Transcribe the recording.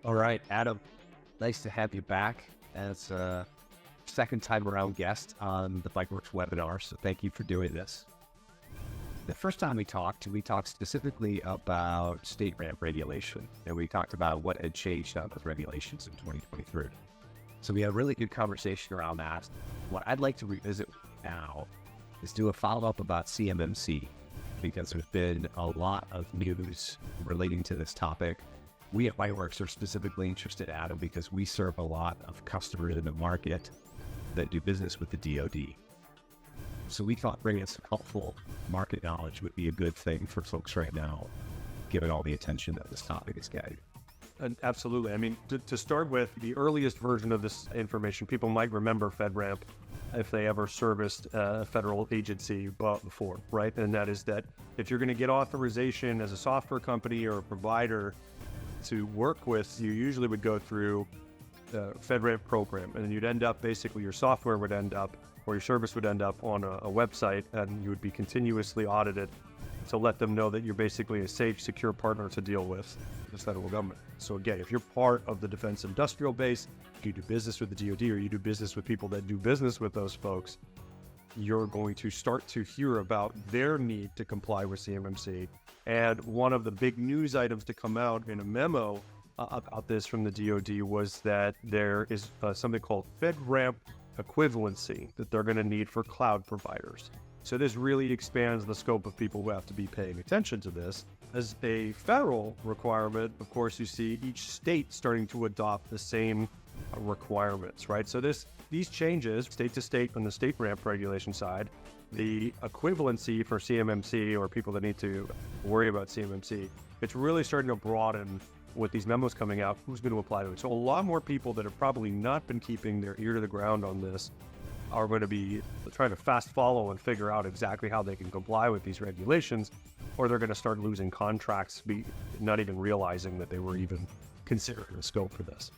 All right, Adam, nice to have you back as a second time around guest on the Byteworks webinar. So thank you for doing this. The first time we talked specifically about StateRAMP regulation, and we talked about what had changed on those regulations in 2023. So we had a really good conversation around that. What I'd like to revisit now is do a follow-up about CMMC, because there's been a lot of news relating to this topic. We at Byteworks are specifically interested, Adam, because we serve a lot of customers in the market that do business with the DoD. So we thought bringing some helpful market knowledge would be a good thing for folks right now, given all the attention that this topic is getting. Absolutely. I mean, to start with, the earliest version of this information, people might remember FedRAMP if they ever serviced a federal agency before, right? And that is that if you're going to get authorization as a software company or a provider to work with, you usually would go through the FedRAMP program, and then you'd end up, basically your software would end up, or your service would end up on a website, and you would be continuously audited to let them know that you're basically a safe, secure partner to deal with the federal government. So again, if you're part of the defense industrial base, you do business with the DoD, or you do business with people that do business with those folks, you're going to start to hear about their need to comply with CMMC. And one of the big news items to come out in a memo about this from the DoD was that there is something called FedRAMP equivalency that they're going to need for cloud providers. So this really expands the scope of people who have to be paying attention to this. As a federal requirement, of course, you see each state starting to adopt the same requirements, right? So these changes, state to state on the StateRAMP regulation side, the equivalency for CMMC, or people that need to worry about CMMC, it's really starting to broaden with these memos coming out, who's going to apply to it. So a lot more people that have probably not been keeping their ear to the ground on this are going to be trying to fast follow and figure out exactly how they can comply with these regulations, or they're going to start losing contracts, not even realizing that they were even considering the scope for this.